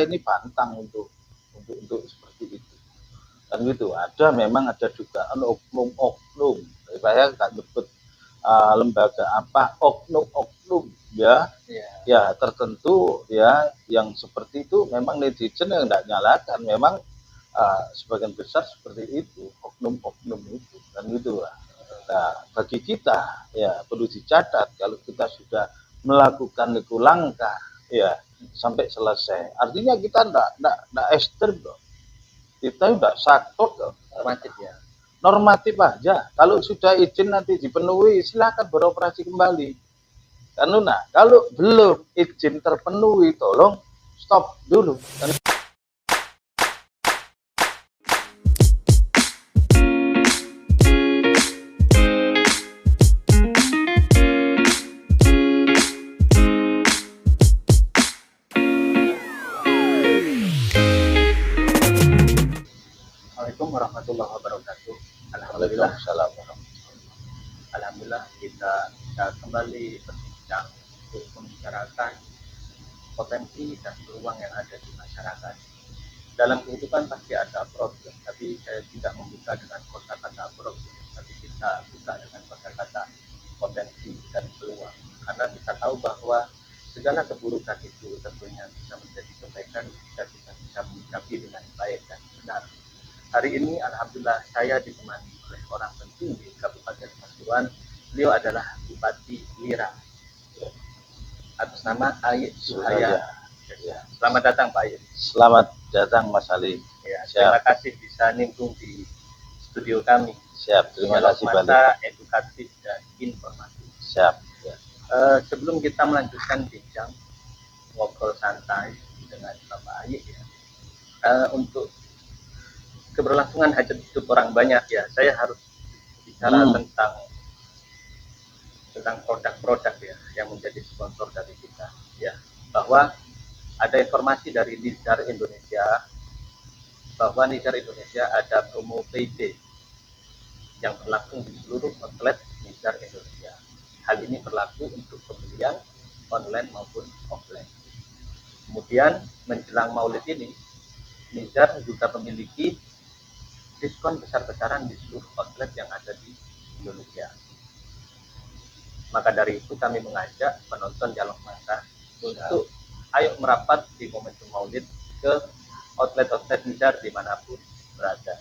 saya ini pantang untuk seperti itu. Kan gitu. Memang ada dugaan oknum-oknum. Saya nggak nyebut lembaga apa, oknum-oknum ya. Ya tertentu ya yang seperti itu memang netizen yang tidak nyalakan, memang sebagian besar seperti itu, oknum-oknum itu kan gitu. Nah, bagi kita ya perlu dicatat kalau kita sudah melakukan itu langkah ya sampai selesai. Artinya kita enggak ekstrem loh. Kita enggak sakot loh. Normatif ya. Normatif aja. Kalau sudah izin nanti dipenuhi, silakan beroperasi kembali. Karena kalau belum izin terpenuhi, tolong stop dulu. Assalamualaikum warahmatullahi wabarakatuh. Alhamdulillah. Alhamdulillah kita kembali berbincang untuk membicarakan potensi dan peluang yang ada di masyarakat. Dalam kehidupan pasti ada problem, tapi saya tidak membuka dengan kata-kata problem, tapi kita buka dengan kata-kata potensi dan peluang. Karena kita tahu bahwa segala keburukan itu tentunya bisa menjadi kebaikan jika kita bisa menyikapi dengan baik dan benar. Hari ini alhamdulillah saya ditemani oleh orang penting di Kabupaten Pasuruan. Beliau adalah Bupati Lira atas nama Ayik Suhaya. Ya. Selamat datang Pak Ayik. Selamat datang Mas Ali. Ya, terima kasih bisa nimbrung di studio kami. Siap, terima kasih Balik. Edukatif dan informatif. Siap. Ya. Sebelum kita melanjutkan bincang ngobrol santai dengan Bapak Ayik ya, untuk keberlangsungan hajat hidup orang banyak ya, saya harus bicara tentang produk-produk ya yang menjadi sponsor dari kita ya, bahwa ada informasi dari Nizar Indonesia bahwa Nizar Indonesia ada promo PB yang berlangsung di seluruh outlet Nizar Indonesia. Hal ini berlaku untuk pembelian online maupun offline. Kemudian menjelang Maulid ini, Nizar juga memiliki diskon besar-besaran di seluruh outlet yang ada di Indonesia. Maka dari itu kami mengajak penonton Dialog Masa untuk ayo merapat di momentum Maulid ke outlet-outlet Nizar dimanapun berada.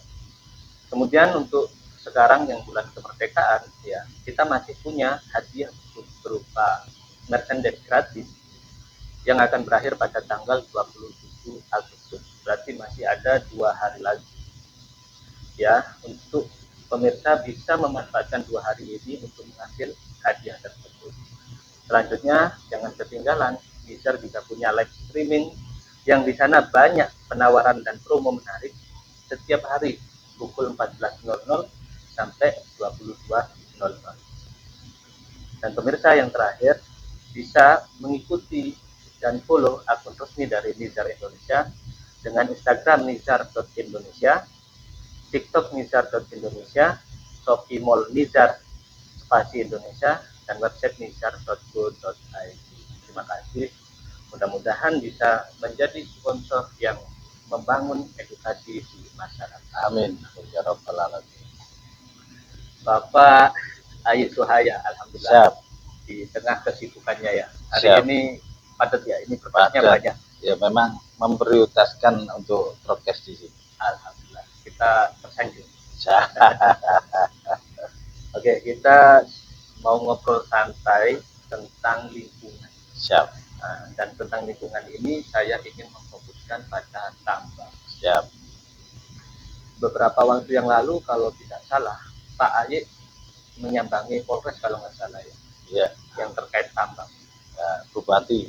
Kemudian untuk sekarang yang bulan kemerdekaan ya, kita masih punya hadiah berupa merchandise gratis yang akan berakhir pada tanggal 27 Agustus. Berarti masih ada 2 hari lagi. Ya, untuk pemirsa bisa memanfaatkan 2 hari ini untuk mengambil hadiah tersebut. Selanjutnya, jangan ketinggalan, Nizar juga punya live streaming yang di sana banyak penawaran dan promo menarik setiap hari pukul 14.00 sampai 22.00. Dan pemirsa yang terakhir bisa mengikuti dan follow akun resmi dari Nizar Indonesia dengan Instagram nizar.indonesia, TikTok nizar.indonesia, Shopee Mall Nizar Spasi Indonesia, dan website nizar.go.id. Terima kasih. Mudah-mudahan bisa menjadi sponsor yang membangun edukasi di masyarakat. Amin. Ya Rabbal Alamin. Bapak Ayik Suhaya, alhamdulillah. Siap. Di tengah kesibukannya ya. Hari Siap. ini padat ya, ini berkasnya banyak. Ya memang memprioritaskan untuk prokes di sini. Alhamdulillah. Kita tersanjung. Oke, kita mau ngobrol santai tentang lingkungan. Siap. Dan tentang lingkungan ini saya ingin memfokuskan pada tambang. Siap. Beberapa waktu yang lalu kalau tidak salah Pak Ayik menyambangi Polres kalau nggak salah ya. Iya. Yang terkait tambang. Ya, Bupati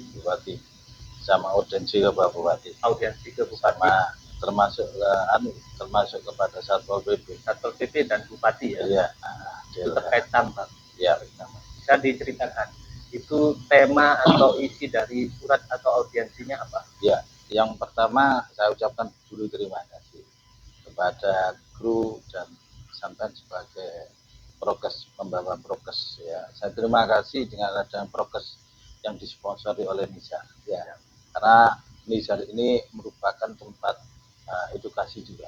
sama audiensi ke Pak Bupati. Audiensi ke Bupati. Sama termasuk kepada Satpol PP dan Bupati ya. Iya. Itu terkait tambang. Iya. Bisa diceritakan itu tema atau isi dari surat atau audiensinya apa? Ya, yang pertama saya ucapkan dulu terima kasih kepada kru dan sampai sebagai pembawa prokes ya. Saya terima kasih dengan adanya prokes yang disponsori oleh Nizar ya. Karena Nizar ini merupakan tempat edukasi juga,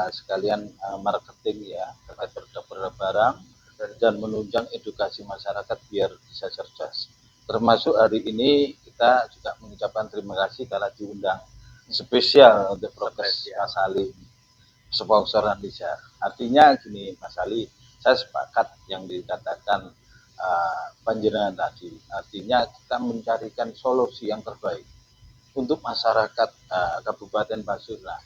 sekalian marketing ya terkait produk-produk barang dan menunjang edukasi masyarakat biar bisa cerdas. Termasuk hari ini kita juga mengucapkan terima kasih karena diundang spesial untuk proses Mas Ali, sponsoran Nizar. Artinya gini Mas Ali, saya sepakat yang dikatakan panjenengan tadi. Artinya kita mencarikan solusi yang terbaik untuk masyarakat Kabupaten Pasuruan,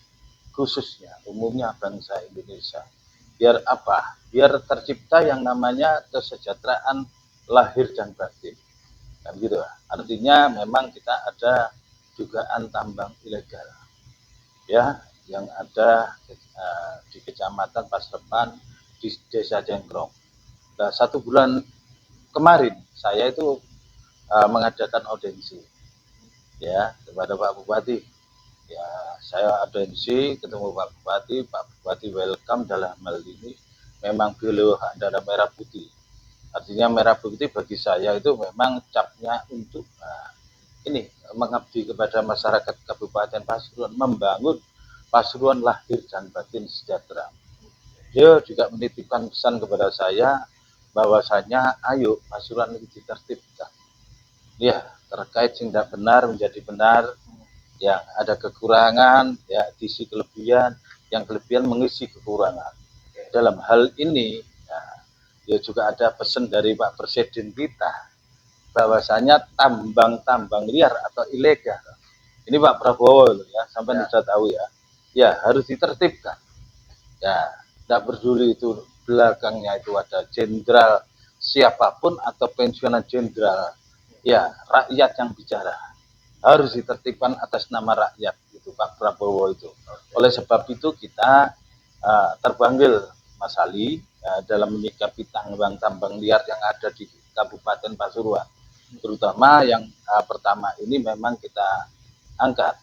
khususnya umumnya bangsa Indonesia. Biar apa? Biar tercipta yang namanya kesejahteraan lahir dan batin. Kan gitu. Artinya memang kita ada dugaan tambang ilegal. Ya, yang ada di Kecamatan Pasrepan di Desa Jengkrong. Nah, 1 bulan kemarin saya itu mengadakan audiensi ya kepada Pak Bupati. Ya, saya audiensi ketemu Pak Bupati welcome dalam hal ini. Memang beliau ada merah putih. Artinya merah putih bagi saya itu memang capnya untuk ini mengabdi kepada masyarakat Kabupaten Pasuruan, membangun Pasuruan lahir dan batin sejahtera. Dia juga menitipkan pesan kepada saya bahwasanya ayo Pasuruan ini ditertibkan. Ya, terkait tindak benar menjadi benar, yang ada kekurangan, ya diisi kelebihan, yang kelebihan mengisi kekurangan. Dalam hal ini, ya juga ada pesan dari Pak Presiden kita, bahwasanya tambang-tambang liar atau ilegal. Ini Pak Prabowo ya, sampai sudah tahu ya. Ya, harus ditertibkan. Ya, tidak peduli itu belakangnya itu ada jenderal siapapun atau pensiunan jenderal. Ya, rakyat yang bicara harus ditertibkan atas nama rakyat itu Pak Prabowo itu. Oleh sebab itu kita terpanggil Mas Ali dalam menyikapi tambang-tambang liar yang ada di Kabupaten Pasuruan, terutama yang pertama ini memang kita angkat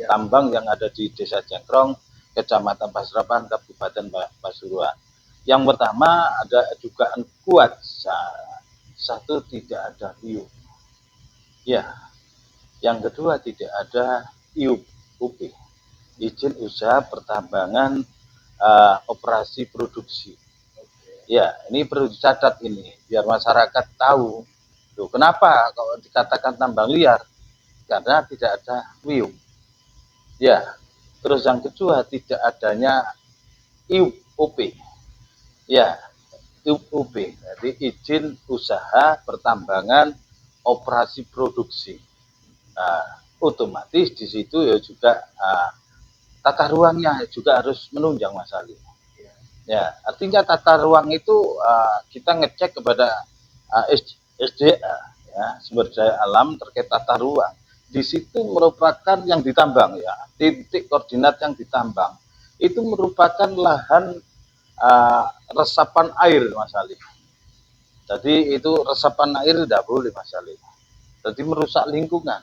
tambang yang ada di Desa Jengkrong, Kecamatan Pasrepan, Kabupaten Pasuruan. Yang pertama ada dugaan kuat, satu tidak ada hiu. Ya, yang kedua tidak ada IUP, izin usaha pertambangan operasi produksi. Ya, ini perlu dicatat ini biar masyarakat tahu. Loh, kenapa kalau dikatakan tambang liar? Karena tidak ada WIUP. Ya, terus yang kedua tidak adanya IUP. Ya, IUP, jadi izin usaha pertambangan operasi produksi. Otomatis di situ ya juga tata ruangnya juga harus menunjang Mas Ali. Ya, artinya tata ruang itu kita ngecek kepada SDA ya, sumber daya alam terkait tata ruang. Di situ merupakan yang ditambang ya, titik koordinat yang ditambang itu merupakan lahan resapan air Mas Ali. Jadi itu resapan air tidak boleh Mas Ali. Jadi merusak lingkungan.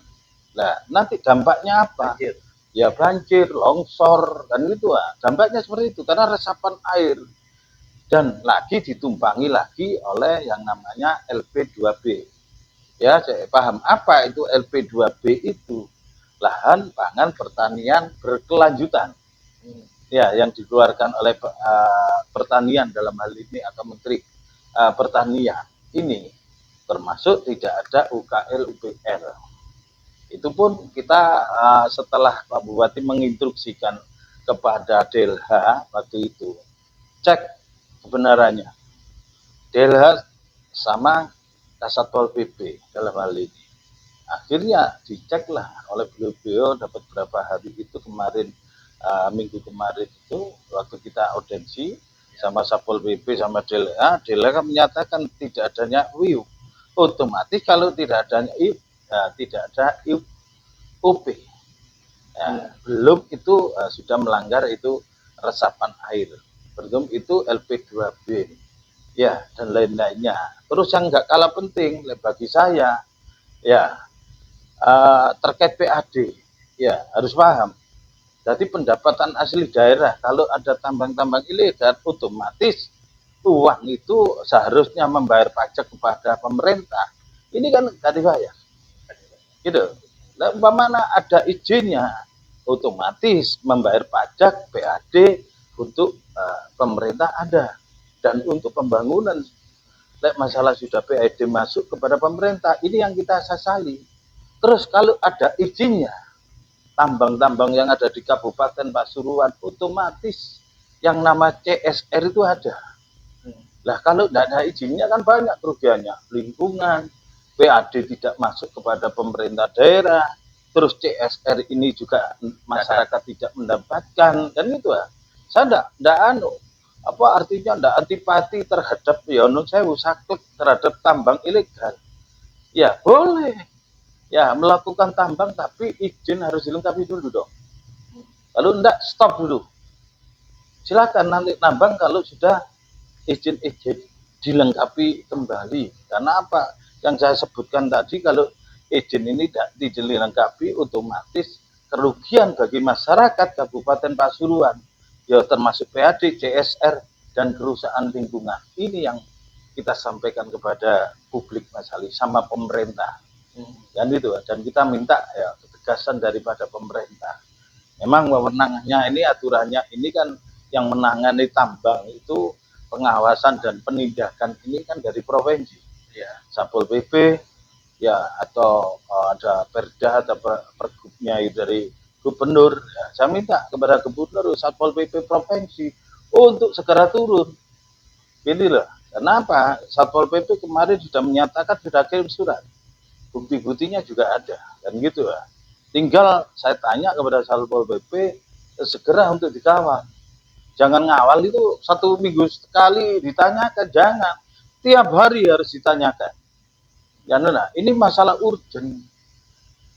Nah, nanti dampaknya apa? Banjir. Ya banjir, longsor, dan itu dampaknya seperti itu karena resapan air. Dan lagi ditumpangi lagi oleh yang namanya LP2B. Ya, saya paham apa itu LP2B itu. Lahan pangan pertanian berkelanjutan. Ya, yang dikeluarkan oleh pertanian dalam hal ini atau Menteri Pertanian. Ini termasuk tidak ada UKL UPR. Itu pun kita setelah Pak Bupati menginstruksikan kepada DLH waktu itu, cek kebenarannya. DLH sama Kasatpol PP dalam hal ini. Akhirnya diceklah oleh beliau dapat berapa hari itu kemarin, minggu kemarin itu waktu kita audiensi sama Satpol PP sama DLH, DLH menyatakan tidak adanya WIU. Otomatis kalau tidak adanya WIU, tidak ada UP. Belum itu sudah melanggar itu resapan air. Belum itu LP2B. Ya, dan lain-lainnya. Terus yang nggak kalah penting bagi saya, ya terkait PAD, ya harus paham. Jadi pendapatan asli daerah kalau ada tambang-tambang ilegal, otomatis uang itu seharusnya membayar pajak kepada pemerintah. Ini kan nggak dibayar, gitu. Lah umpamanya ada izinnya, otomatis membayar pajak PAD untuk pemerintah ada. Dan untuk pembangunan, masalah sudah PAD masuk kepada pemerintah, ini yang kita sasali. Terus kalau ada izinnya, tambang-tambang yang ada di Kabupaten Pasuruan, otomatis yang nama CSR itu ada. Lah kalau tidak ada izinnya kan banyak kerugiannya, lingkungan, PAD tidak masuk kepada pemerintah daerah, terus CSR ini juga masyarakat tidak mendapatkan, dan itu ya. Saya tidak apa artinya tidak antipati terhadap ya saya saklek terhadap tambang ilegal. Ya boleh, ya melakukan tambang tapi izin harus dilengkapi dulu dong. Kalau tidak stop dulu. Silakan nanti tambang kalau sudah izin-izin dilengkapi kembali. Karena apa? Yang saya sebutkan tadi, kalau izin ini tidak dilengkapi, otomatis kerugian bagi masyarakat Kabupaten Pasuruan, ya termasuk PAD, CSR, dan kerusakan lingkungan. Ini yang kita sampaikan kepada publik Mas Ali, sama pemerintah. Dan itu, dan kita minta ya ketegasan daripada pemerintah. Memang wewenangnya ini, aturannya ini kan yang menangani tambang itu pengawasan dan penindakan ini kan dari provinsi, ya, Satpol PP, ya, atau ada Perda atau pergubnya dari gubernur. Ya, saya minta kepada gubernur, Satpol PP provinsi untuk segera turun. Ini loh, kenapa? Satpol PP kemarin sudah menyatakan sudah kirim surat, bukti-buktinya juga ada, dan gitu ya. Tinggal saya tanya kepada Satpol PP segera untuk dikawal. Jangan ngawal itu 1 minggu sekali ditanyakan, jangan. Tiap hari harus ditanyakan. Ya, nah, ini masalah urgent.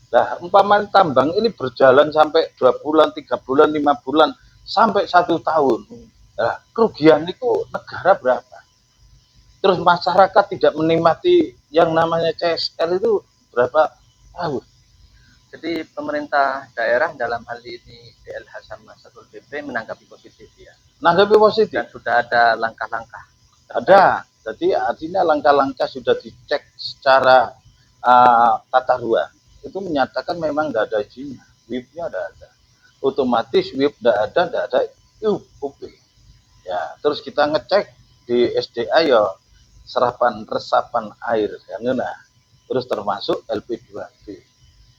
Nah, umpama tambang ini berjalan sampai 2 bulan, 3 bulan, 5 bulan, sampai 1 tahun. Nah, kerugian itu negara berapa? Terus masyarakat tidak menikmati yang namanya CSR itu berapa tahun? Jadi pemerintah daerah dalam hal ini DLH sama Satpol PP menanggapi positif ya. Menanggapi positif. Dan sudah ada langkah-langkah. Ada. Jadi artinya langkah-langkah sudah dicek secara tata ruang. Itu menyatakan memang tidak ada izinnya. WIP-nya tidak ada. Otomatis WIP tidak ada UP. Ya, terus kita ngecek di SDA ya serapan resapan air ya, nah. Terus termasuk LP2B.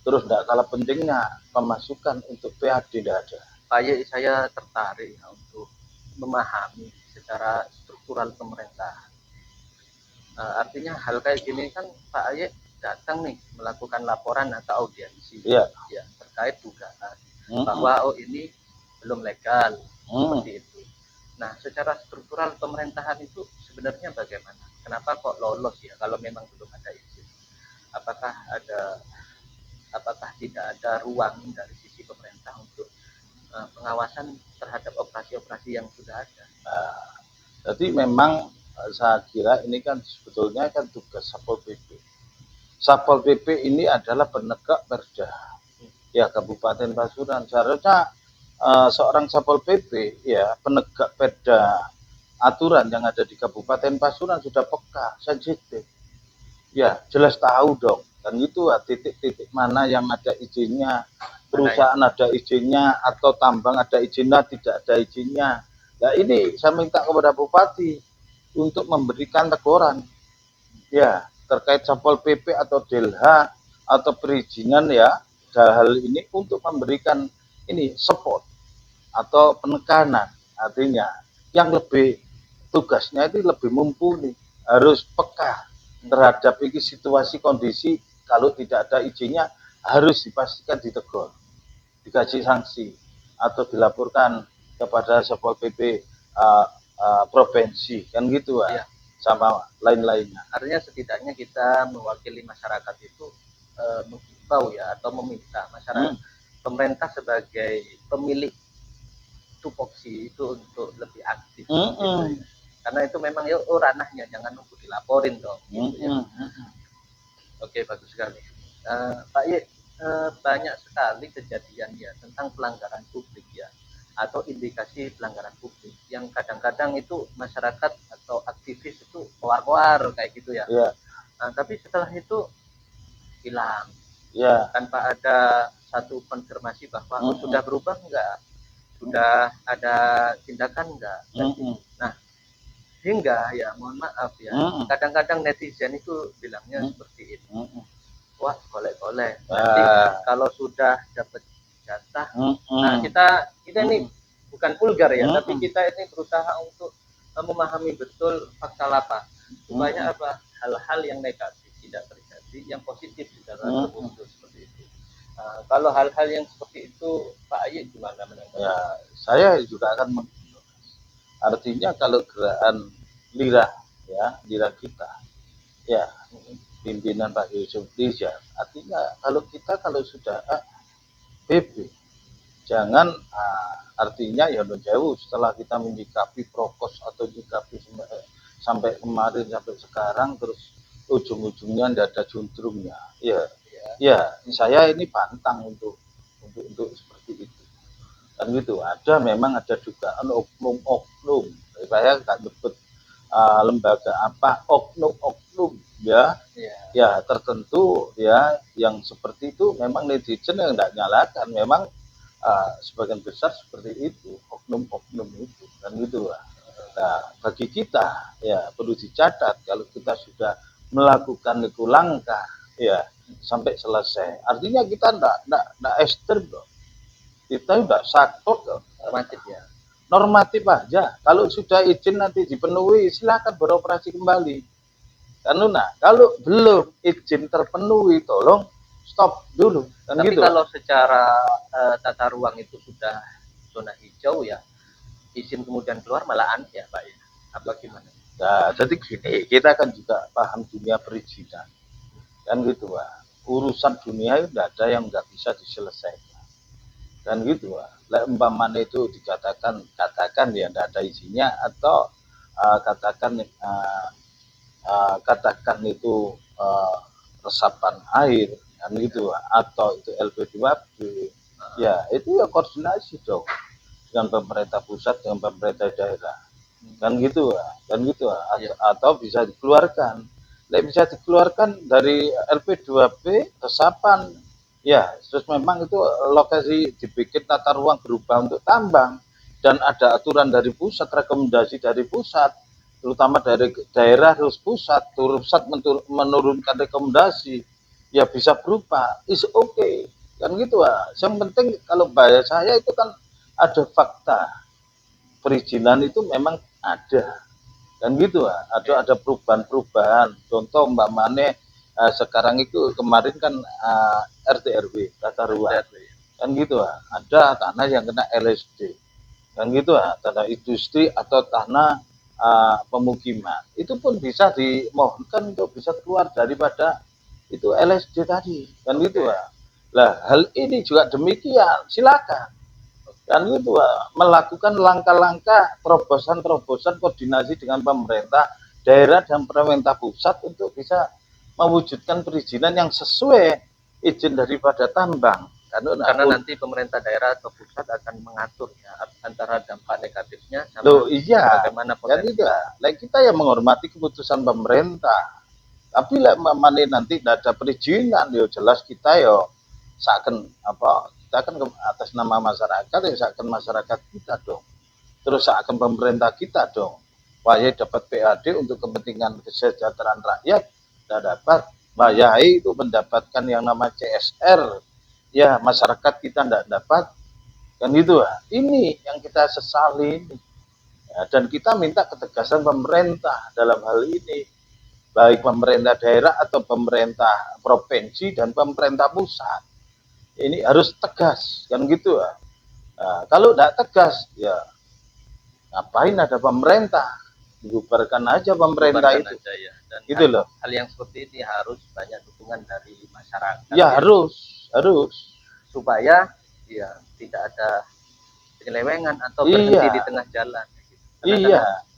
Terus tidak kalah pentingnya pemasukan untuk PAD tidak ada. Pak Ye, saya tertarik ya, untuk memahami secara struktural pemerintahan. Artinya hal kayak gini kan Pak Ye datang nih melakukan laporan atau audiensi ya, terkait dugaan bahwa ini belum legal seperti itu. Nah, secara struktural pemerintahan itu sebenarnya bagaimana? Kenapa kok lolos ya kalau memang belum ada izin? Apakah tidak ada ruang dari sisi pemerintah untuk pengawasan terhadap operasi-operasi yang sudah ada? Jadi memang saya kira ini kan sebetulnya kan tugas Satpol PP. Satpol PP ini adalah penegak perda, ya, Kabupaten Pasuruan. Seharusnya seorang Satpol PP, ya, penegak perda aturan yang ada di Kabupaten Pasuruan sudah peka, sensitif. Ya, jelas tahu dong. Dan itu titik-titik mana yang ada izinnya, perusahaan ada izinnya, atau tambang ada izinnya, tidak ada izinnya. Nah, ini saya minta kepada Bupati untuk memberikan teguran, ya, terkait Satpol PP atau DLH atau perizinan, ya, hal ini untuk memberikan ini support atau penekanan. Artinya yang lebih tugasnya itu lebih mumpuni, harus peka terhadap ini situasi kondisi. Kalau tidak ada izinnya harus dipastikan ditegur, dikasih sanksi atau dilaporkan kepada Satpol PP provinsi, kan gitu ya, sama lain-lainnya. Artinya setidaknya kita mewakili masyarakat itu mengimbau ya, atau meminta masyarakat pemerintah sebagai pemilik tupoksi itu untuk lebih aktif gitu ya. Karena itu memang ya ranahnya, jangan nunggu dilaporin dong gitu ya. Oke, bagus sekali. Pak Ye, banyak sekali kejadian ya tentang pelanggaran publik ya, atau indikasi pelanggaran publik yang kadang-kadang itu masyarakat atau aktivis itu keluar-keluar kayak gitu ya. Nah, tapi setelah itu hilang. Ya. tanpa ada satu konfirmasi bahwa sudah berubah enggak, sudah ada tindakan enggak. Nah, hingga ya mohon maaf ya, kadang-kadang netizen itu bilangnya seperti ini, wah golek-golek, nanti kalau sudah dapat jatah, nah kita ini bukan vulgar ya, tapi kita ini berusaha untuk memahami betul fakta lapangan supaya apa, hal-hal yang negatif tidak terjadi, yang positif secara terus seperti itu. Kalau hal-hal yang seperti itu Pak Ayi gimana menanggapi? Ya, saya juga akan artinya kalau gerakan lirah ya, lirah kita ya, pimpinan Pak Yusuf Tizar, artinya kalau sudah BB jangan artinya ya jauh setelah kita menyikapi prokos atau menyikapi sampai kemarin sampai sekarang terus ujung-ujungnya tidak ada juntrungnya ya saya ini pantang untuk seperti itu kan gitu. Memang ada dugaan oknum-oknum, saya nggak nyebut lembaga apa, oknum-oknum ya tertentu ya yang seperti itu. Memang netizen yang nggak nyalakan, memang sebagian besar seperti itu, oknum-oknum itu kan gitu lah. Nah, bagi kita ya perlu dicatat kalau kita sudah melakukan itu langkah ya sampai selesai, artinya kita enggak ekstrem loh, kita udah sakit loh, normatif aja. Kalau sudah izin nanti dipenuhi, silakan beroperasi kembali. Nah, kalau belum izin terpenuhi, tolong stop dulu. Tapi gitu. Kalau secara tata ruang itu sudah zona hijau ya, izin kemudian keluar malah aneh ya Pak ya? Apa gimana? Nah, jadi gini, kita kan juga paham dunia perizinan. Kan gitu Pak. Urusan dunia itu tidak ada yang nggak bisa diselesaikan. Kan gitu Pak. Umpamanya itu katakan ya tidak ada izinnya, atau katakan itu resapan air kan gitu Pak, atau itu LP2B ya itu ya koordinasi dong dengan pemerintah pusat dengan pemerintah daerah kan gitu Pak. Atau bisa dikeluarkan dari LP2B resapan ya, terus memang itu lokasi dibikin tata ruang berubah untuk tambang dan ada aturan dari pusat, rekomendasi dari pusat, terutama dari daerah terus pusat menurunkan rekomendasi ya bisa berubah, is okay kan gitu Pak. Yang penting kalau bahaya saya itu kan ada fakta perizinan itu memang ada kan gitu Pak. Ada perubahan-perubahan, contoh Mbak Mane sekarang itu kemarin kan RT RW tata ruang kan gitu Pak. Ada tanah yang kena LSD kan gitu tanah industri atau tanah pemukiman, itu pun bisa dimohonkan untuk bisa keluar daripada itu LSD tadi kan gitu Pak. Lah hal ini juga demikian, silakan kan gitu Pak, melakukan langkah-langkah terobosan koordinasi dengan pemerintah daerah dan pemerintah pusat untuk bisa mewujudkan perizinan yang sesuai izin daripada tambang. Karena nanti pemerintah daerah atau pusat akan mengatur ya antara dampak negatifnya sama bagaimana potensi. Kita yang menghormati keputusan pemerintah. Tapi mana nanti tidak ada perizinan, yo jelas kita yo seakan kita kan atas nama masyarakat ya seakan masyarakat kita dong. Terus seakan pemerintah kita dong. Wahai dapat PAD untuk kepentingan kesejahteraan rakyat, tidak dapat. Wahai itu mendapatkan yang nama CSR, ya masyarakat kita tidak dapat kan gitu ini yang kita sesali ya, dan kita minta ketegasan pemerintah dalam hal ini, baik pemerintah daerah atau pemerintah provinsi dan pemerintah pusat, ini harus tegas kan gitu kalau tidak tegas ya ngapain ada pemerintah, dibubarkan aja pemerintah itu aja, ya. Dan gitu loh. Hal yang seperti ini harus banyak dukungan dari masyarakat ya harus supaya ya tidak ada penyelewengan atau berhenti di tengah jalan gitu.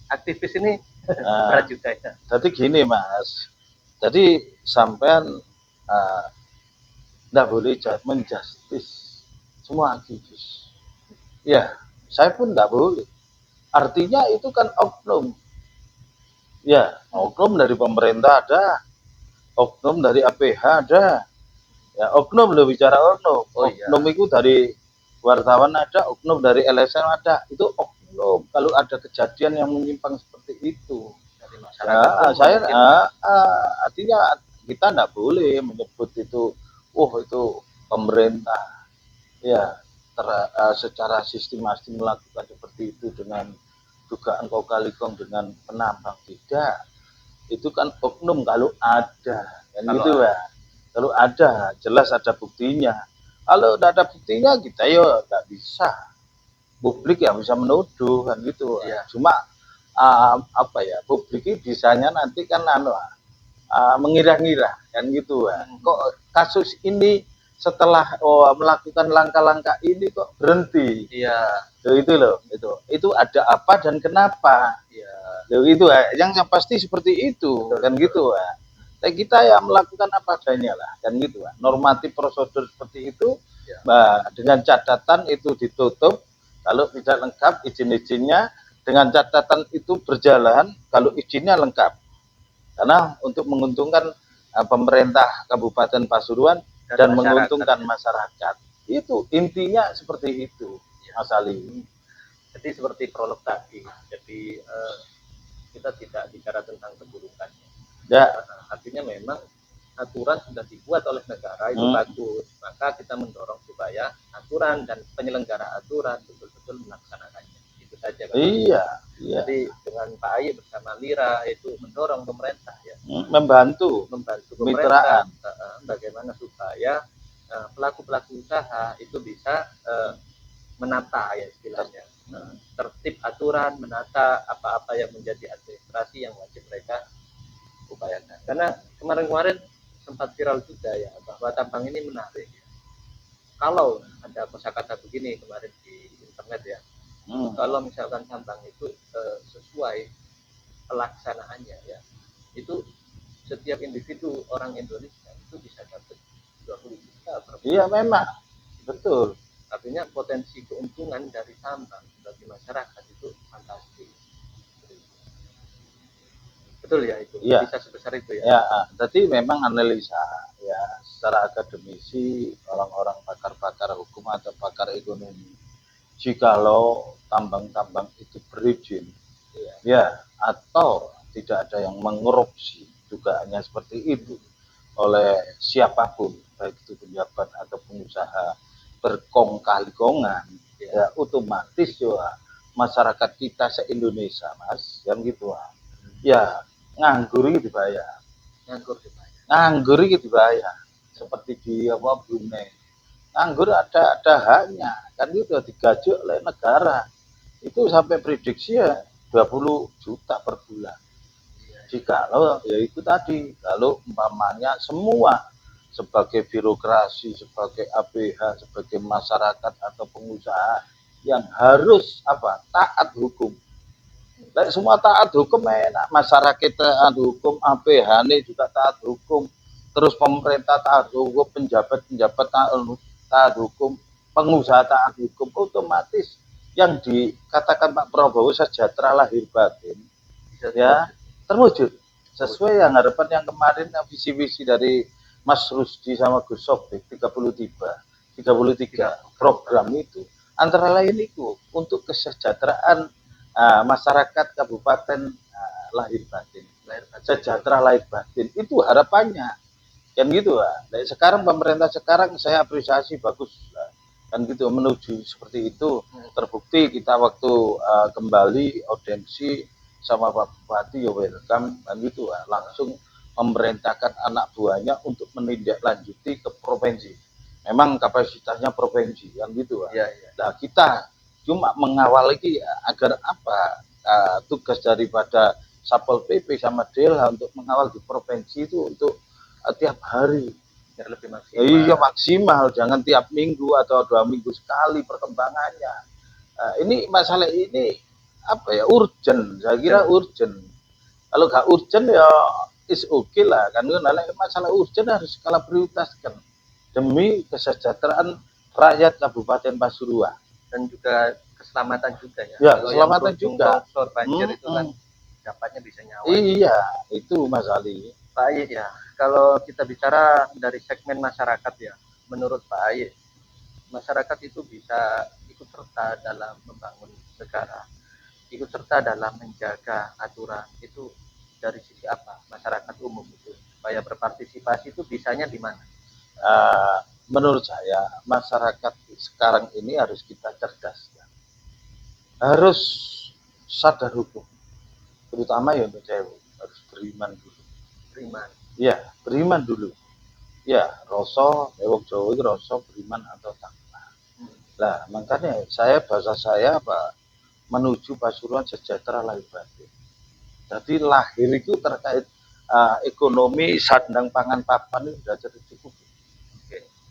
Aktivis ini berat juga ya. Jadi gini Mas, jadi sampean tidak boleh menjustis semua aktivis ya, saya pun tidak boleh. Artinya itu kan oknum ya, oknum dari pemerintah ada, oknum dari APH ada, Ya, oknum lo bicara oknum. Oh iya, Oknum itu dari wartawan ada, oknum dari LSM ada. Itu oknum. Kalau ada kejadian yang menyimpang seperti itu, dari ya masyarakat pun saya mungkin artinya kita tidak boleh menyebut itu, oh itu pemerintah ya secara sistematis melakukan seperti itu dengan dugaan kau kali kong dengan penambang. Tidak, itu kan oknum kalau ada kan kalau gitu ya. Kalau ada jelas ada buktinya. Kalau tidak ada buktinya kita yo tidak bisa, publik yang bisa menuduh kan gitu. iya, Cuma apa ya, publik ini bisanya nanti kan mengira-ngira kan gitu ya. Kok kasus ini setelah melakukan langkah-langkah ini kok berhenti. iya, Itu loh, itu ada apa dan kenapa. iya, Loh, itu yang pasti seperti itu betul, kan betul. gitu ya. Kita ya melakukan apa adanya lah kan gitu ya. Normatif prosedur seperti itu, Ya. dengan catatan itu ditutup kalau tidak lengkap izin-izinnya, dengan catatan itu berjalan kalau izinnya lengkap, karena untuk menguntungkan pemerintah Kabupaten Pasuruan dan menguntungkan masyarakat. Itu intinya seperti itu, Mas Ali. Jadi seperti prolog tadi, jadi kita tidak bicara tentang keburukannya. Ya, Artinya memang aturan sudah dibuat oleh negara itu bagus, maka kita mendorong supaya aturan dan penyelenggara aturan betul-betul melaksanakannya. Itu saja kan. iya, iya. Jadi dengan Pak Ayi bersama Lira itu mendorong pemerintah ya, membantu pemerintah mitraan. Bagaimana supaya pelaku-pelaku usaha itu bisa menata ya istilahnya, tertib aturan, menata apa-apa yang menjadi administrasi yang wajib mereka upayakan. Karena kemarin-kemarin sempat viral juga ya bahwa tambang ini menarik. Kalau ada kosakata begini kemarin di internet ya, kalau misalkan tambang itu sesuai pelaksanaannya ya, itu setiap individu orang Indonesia itu bisa dapat 20 juta per bulan. Iya memang, betul. Artinya potensi keuntungan dari tambang bagi masyarakat itu fantastis. Betul ya itu, Iya. bisa sebesar itu ya. Ya, jadi memang analisa ya secara akademisi orang-orang pakar-pakar hukum atau pakar ekonomi, jikalau tambang-tambang itu berizin, ya atau tidak ada yang mengkorupsi dugaannya seperti itu oleh siapapun, baik itu pejabat atau pengusaha berkong kali kongan, ya otomatis ya masyarakat kita se-Indonesia mas, yang gitu ya nganggur itu dibayar, nganggur itu dibayar, seperti di apa Brunei, nganggur ada haknya kan itu digaji oleh negara, itu sampai prediksi ya 20 juta per bulan. Jikalau ya itu tadi, kalau umpamanya semua sebagai birokrasi, sebagai APH, sebagai masyarakat atau pengusaha yang harus apa taat hukum. Lek semua taat hukum enak, masyarakat taat hukum, APH ini juga taat hukum, terus pemerintah taat hukum, penjabat-penjabat taat hukum, pengusaha taat hukum, otomatis yang dikatakan Pak Prabowo sejahtera lahir batin ya terwujud sesuai yang harapan yang kemarin visi-visi dari Mas Rusdi sama Gus Softik 33 program itu, antara lain itu untuk kesejahteraan masyarakat Kabupaten lahir batin, sejahtera lahir batin, itu harapannya kan gitu lah. Sekarang pemerintah sekarang saya apresiasi bagus kan gitu menuju seperti itu. Terbukti kita waktu kembali audiensi sama Pak Bupati ya welcome kan gitu langsung memerintahkan anak buahnya untuk menindaklanjuti ke provinsi. Memang kapasitasnya provinsi kan gitu ya. Nah kita cuma mengawal lagi agar apa tugas daripada Satpol PP sama Delha untuk mengawal di provinsi itu untuk tiap hari biar lebih maksimal. Iya maksimal, jangan tiap minggu atau 2 minggu sekali perkembangannya. Ini masalah ini apa ya urgent, saya kira urgent. Kalau nggak urgent ya is okay lah, kan masalah urgent harus skala prioritaskan demi kesejahteraan rakyat Kabupaten Pasuruan dan juga keselamatan juga ya. Ya, keselamatan juga. Longsor banjir itu kan dampaknya bisa nyawa. Iya, itu Mas Ali. Pak Ayik ya, kalau kita bicara dari segmen masyarakat ya, menurut Pak Ayik, masyarakat itu bisa ikut serta dalam membangun negara, ikut serta dalam menjaga aturan itu dari sisi apa? Masyarakat umum itu supaya berpartisipasi itu bisanya di mana? Uh, Menurut saya masyarakat sekarang ini harus kita cerdaskan, harus sadar hukum, terutama ya untuk cewek harus beriman dulu. Beriman. Ya, beriman dulu. Ya, rasa wong Jawa itu rasa beriman atau takwa. Lah, makanya bahasa saya apa menuju Pasuruan sejahtera lahir batin. Jadi lahir itu terkait ekonomi sandang pangan papan itu sudah cukup.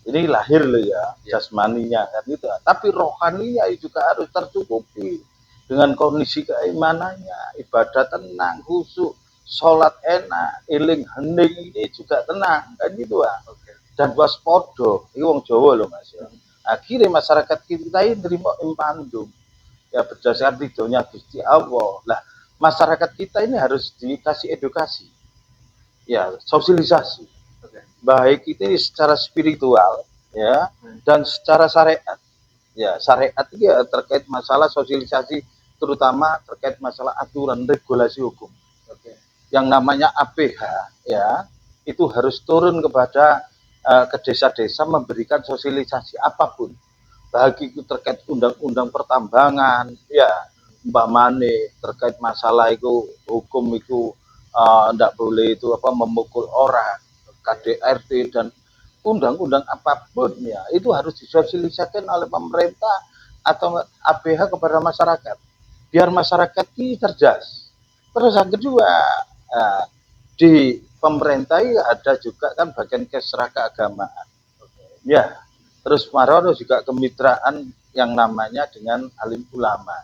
Ini lahir loh ya, jasmaninya kan itu. Tapi rohaninya juga harus tercukupi dengan kondisi keimanannya, ibadah tenang, khusyuk, sholat enak, eling hening ini juga tenang kan gitu ah. Dan waspodo, ini wong Jawa loh Mas ya. Akhirnya masyarakat kita ini terima impandum ya berdasarkan ridhonya Gusti Allah. Lah masyarakat kita ini harus dikasih edukasi, ya sosialisasi baik itu secara spiritual ya dan secara syariat. Ya, syariat ya terkait masalah sosialisasi terutama terkait masalah aturan regulasi hukum. Yang namanya APH ya, itu harus turun kepada ke desa-desa memberikan sosialisasi apapun. Baik itu terkait undang-undang pertambangan ya, Mbak Mane terkait masalah itu hukum itu tidak boleh itu apa memukul orang, KDRT dan undang-undang apapun ya itu harus disosialisasikan oleh pemerintah atau APH kepada masyarakat biar masyarakat ini cerdas. Terus yang kedua di pemerintah ada juga kan bagian kesra keagamaan ya, terus Marono juga kemitraan yang namanya dengan alim ulama.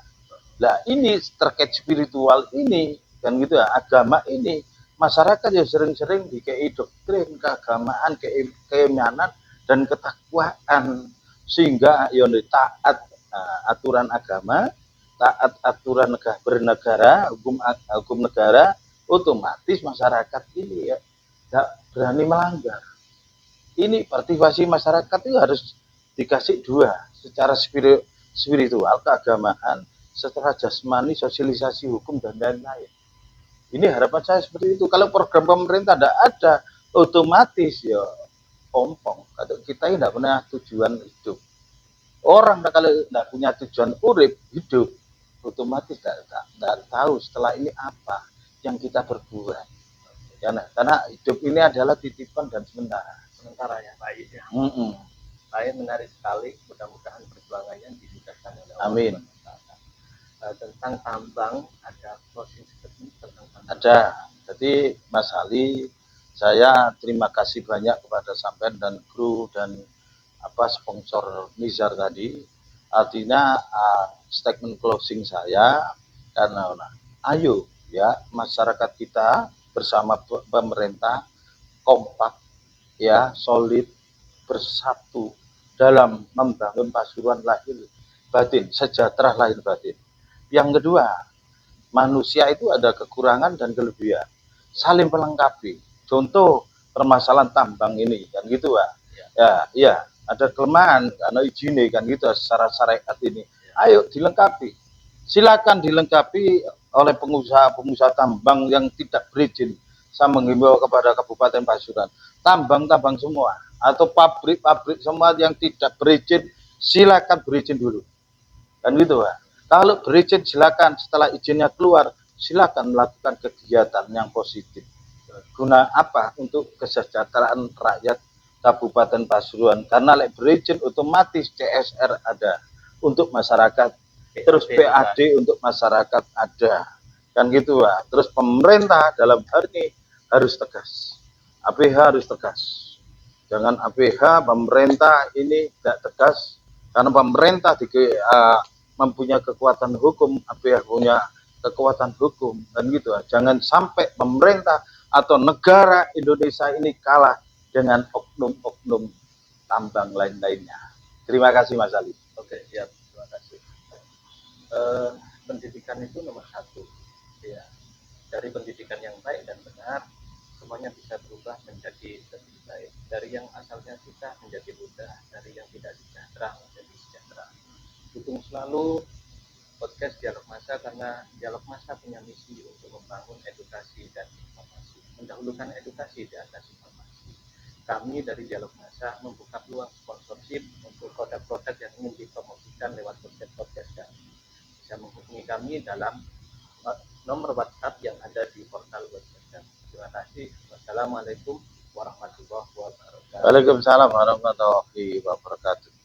Nah ini terkait spiritual ini kan gitu ya, agama ini masyarakat ya sering-sering dikei doktrin keagamaan, keimanan dan ketakwaan sehingga ya taat aturan agama, taat aturan bernegara, hukum negara, otomatis masyarakat ini ya tidak berani melanggar. Ini partisipasi masyarakat itu harus dikasih dua, secara spiritual keagamaan, secara jasmani sosialisasi hukum dan lain-lain. Ini harapan saya seperti itu. Kalau program pemerintah tidak ada, otomatis ya ompong. Kita tidak punya tujuan hidup. Orang kalau tidak punya tujuan urip hidup, otomatis tidak tahu setelah ini apa yang kita berbuat. Karena hidup ini adalah titipan dan sementara ya Pak Ayik ya. Pak Ayik menarik sekali, mudah-mudahan perjuangannya dimudahkan oleh Allah. Amin. Tentang tambang ada closing statement tentang tambang. Ada. Jadi Mas Ali, saya terima kasih banyak kepada sampean dan kru dan sponsor Nizar tadi. Artinya statement closing saya karena ayo ya masyarakat kita bersama pemerintah kompak ya solid bersatu dalam membangun Pasuruan lahir batin, sejahtera lahir batin. Yang kedua, manusia itu ada kekurangan dan kelebihan, saling melengkapi. Contoh permasalahan tambang ini kan gitu Pak. Ya, ada kelemahan karena izin kan gitu secara syariat ini. Ayo dilengkapi. Silakan dilengkapi oleh pengusaha-pengusaha tambang yang tidak berizin. Saya menghimbau kepada Kabupaten Pasuruan, tambang-tambang semua atau pabrik-pabrik semua yang tidak berizin silakan berizin dulu. Kan gitu Pak. Kalau berizin silakan, setelah izinnya keluar silakan melakukan kegiatan yang positif. Guna apa? Untuk kesejahteraan rakyat Kabupaten Pasuruan. Karena berizin otomatis CSR ada untuk masyarakat, terus PAD untuk masyarakat ada. Kan gitu Pak. Terus pemerintah dalam hal ini harus tegas. APH harus tegas. Jangan APH pemerintah ini tidak tegas karena pemerintah mempunyai kekuatan hukum, APH punya kekuatan hukum dan gitu. Jangan sampai pemerintah atau negara Indonesia ini kalah dengan oknum-oknum tambang lain-lainnya. Terima kasih Mas Ali. Oke, siap. Terima kasih. Pendidikan itu nomor satu. Ya. Dari pendidikan yang baik dan benar, semuanya bisa berubah menjadi lebih baik. Dari yang asalnya susah menjadi mudah, dari yang tidak sejahtera menjadi sejahtera. Dukung selalu podcast Dialog Masa karena Dialog Masa punya misi untuk membangun edukasi dan informasi, mendahulukan edukasi di atas informasi. Kami dari Dialog Masa membuka peluang sponsorship untuk produk-produk yang ingin dipromosikan lewat podcast kami. Bisa menghubungi kami dalam nomor WhatsApp yang ada di portal website kami. Terima kasih. Wassalamualaikum warahmatullahi wabarakatuh. Waalaikumsalam warahmatullahi wabarakatuh.